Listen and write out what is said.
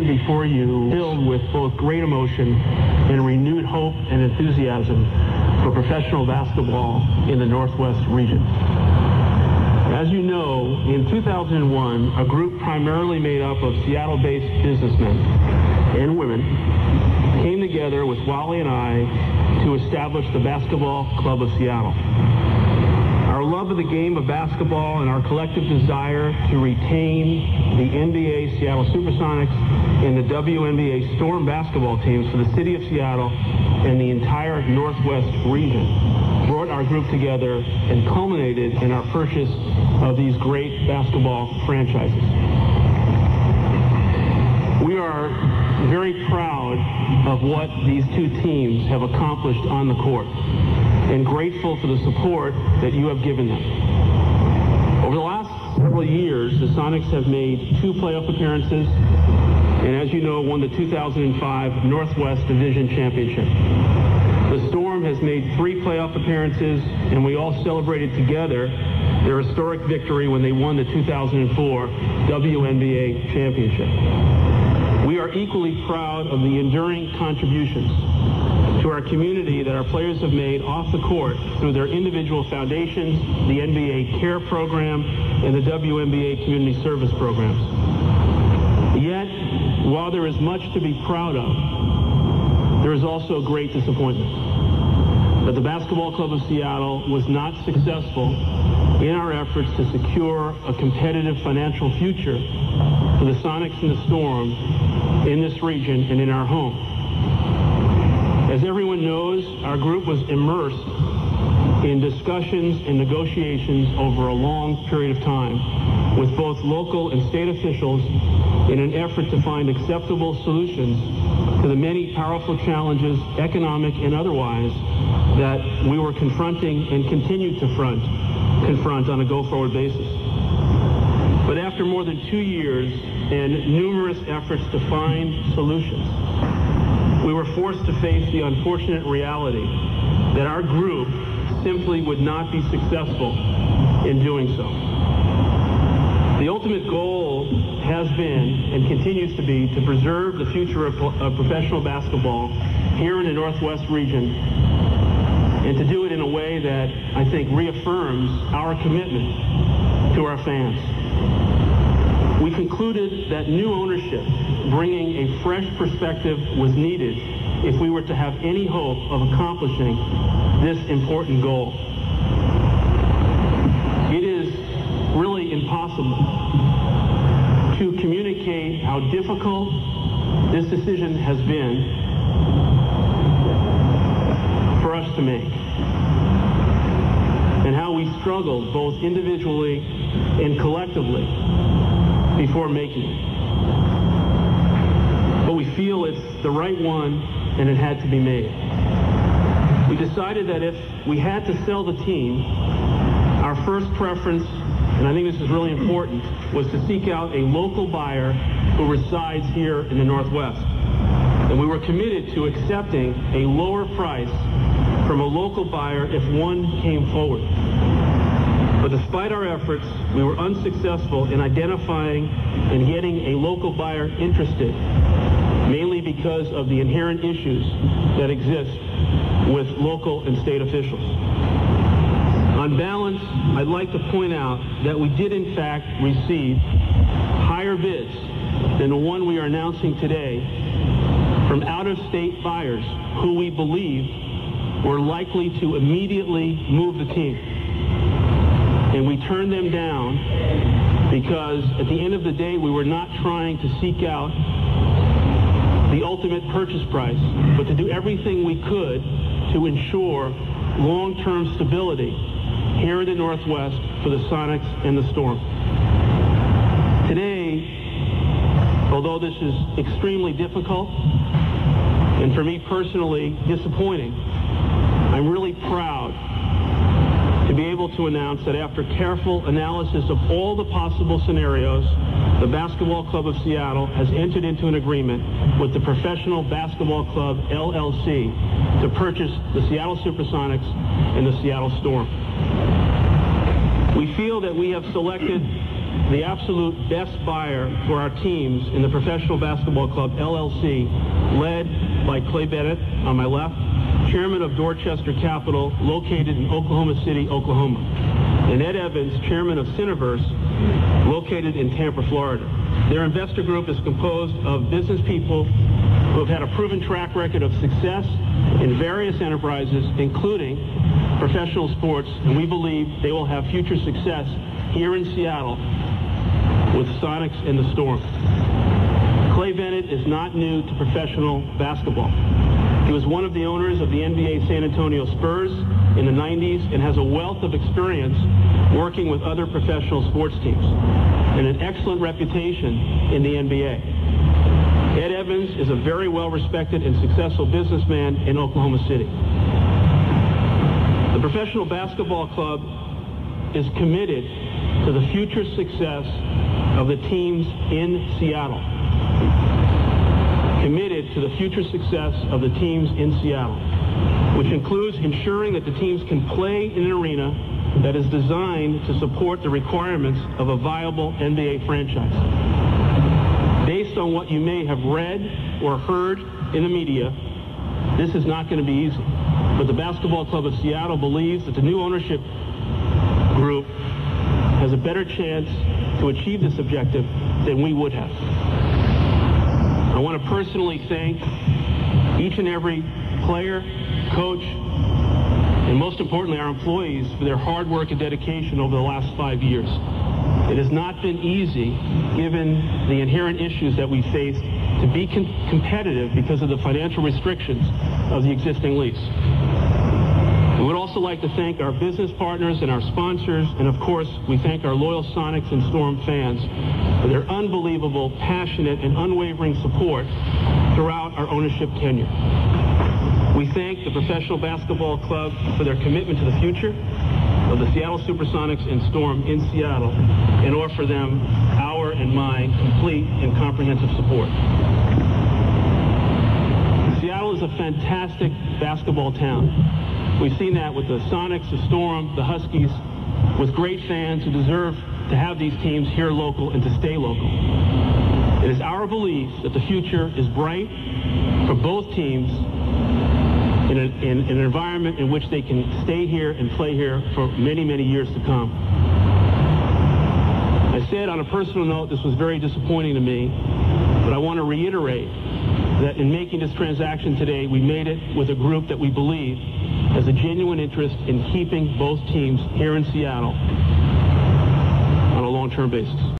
stand before you filled with both great emotion and renewed hope and enthusiasm for professional basketball in the Northwest region. As you know, in 2001, a group primarily made up of Seattle-based businessmen and women came together with Wally and I to establish the Basketball Club of Seattle. Our love of the game of basketball and our collective desire to retain the NBA Seattle Supersonics and the WNBA Storm basketball teams for the city of Seattle and the entire Northwest region brought our group together and culminated in our purchase of these great basketball franchises. We are very proud of what these two teams have accomplished on the court, and grateful for the support that you have given them. Over the last several years, the Sonics have made 2 playoff appearances, and as you know, won the 2005 Northwest Division Championship. The Storm has made 3 playoff appearances, and we all celebrated together their historic victory when they won the 2004 WNBA Championship. We are equally proud of the enduring contributions to our community that our players have made off the court through their individual foundations, the NBA CARE program, and the WNBA community service programs. Yet, while there is much to be proud of, there is also great disappointment that the Basketball Club of Seattle was not successful in our efforts to secure a competitive financial future for the Sonics and the Storm in this region and in our home. As everyone knows, our group was immersed in discussions and negotiations over a long period of time with both local and state officials in an effort to find acceptable solutions to the many powerful challenges, economic and otherwise, that we were confronting and continue to confront on a go-forward basis. But after more than 2 years and numerous efforts to find solutions, we were forced to face the unfortunate reality that our group simply would not be successful in doing so. The ultimate goal has been and continues to be to preserve the future of professional basketball here in the Northwest region, and to do it in a way that I think reaffirms our commitment to our fans. We concluded that new ownership, bringing a fresh perspective, was needed if we were to have any hope of accomplishing this important goal. It is really impossible to communicate how difficult this decision has been for us to make, and how we struggled both individually and collectively before making it. But we feel it's the right one, and it had to be made. We decided that if we had to sell the team, our first preference, and I think this is really important, was to seek out a local buyer who resides here in the Northwest. And we were committed to accepting a lower price from a local buyer if one came forward. But despite our efforts, we were unsuccessful in identifying and getting a local buyer interested, mainly because of the inherent issues that exist with local and state officials. On balance, I'd like to point out that we did in fact receive higher bids than the one we are announcing today from out-of-state buyers who we believe were likely to immediately move the team. And we turned them down because at the end of the day, we were not trying to seek out the ultimate purchase price, but to do everything we could to ensure long-term stability here in the Northwest for the Sonics and the Storm. Today, although this is extremely difficult and for me personally disappointing, I'm really proud to be able to announce that after careful analysis of all the possible scenarios, the Basketball Club of Seattle has entered into an agreement with the Professional Basketball Club, LLC, to purchase the Seattle Supersonics and the Seattle Storm. We feel that we have selected the absolute best buyer for our teams in the Professional Basketball Club, LLC, led by Clay Bennett on my left, chairman of Dorchester Capital, located in Oklahoma City, Oklahoma, and Ed Evans, chairman of Cineverse, located in Tampa, Florida. Their investor group is composed of business people who have had a proven track record of success in various enterprises, including professional sports, and we believe they will have future success here in Seattle with Sonics and the Storm. Clay Bennett is not new to professional basketball. He was one of the owners of the NBA San Antonio Spurs in the 90s and has a wealth of experience working with other professional sports teams and an excellent reputation in the NBA. Ed Evans is a very well-respected and successful businessman in Oklahoma City. The Professional Basketball Club is committed to the future success of the teams in Seattle. Committed to the future success of the teams in Seattle, which includes ensuring that the teams can play in an arena that is designed to support the requirements of a viable NBA franchise. Based on what you may have read or heard in the media, this is not going to be easy. But the Basketball Club of Seattle believes that the new ownership group has a better chance to achieve this objective than we would have. I want to personally thank each and every player, coach, and most importantly, our employees for their hard work and dedication over the last 5 years. It has not been easy, given the inherent issues that we faced, to be competitive because of the financial restrictions of the existing lease. We would also like to thank our business partners and our sponsors, and of course, we thank our loyal Sonics and Storm fans for their unbelievable, passionate, and unwavering support throughout our ownership tenure. We thank the Professional Basketball Club for their commitment to the future of the Seattle Supersonics and Storm in Seattle and offer them our and my complete and comprehensive support. Seattle is a fantastic basketball town. We've seen that with the Sonics, the Storm, the Huskies, with great fans who deserve to have these teams here local and to stay local. It is our belief that the future is bright for both teams in an environment in which they can stay here and play here for many, many years to come. I said on a personal note, this was very disappointing to me, but I want to reiterate that in making this transaction today, we made it with a group that we believe has a genuine interest in keeping both teams here in Seattle on a long-term basis.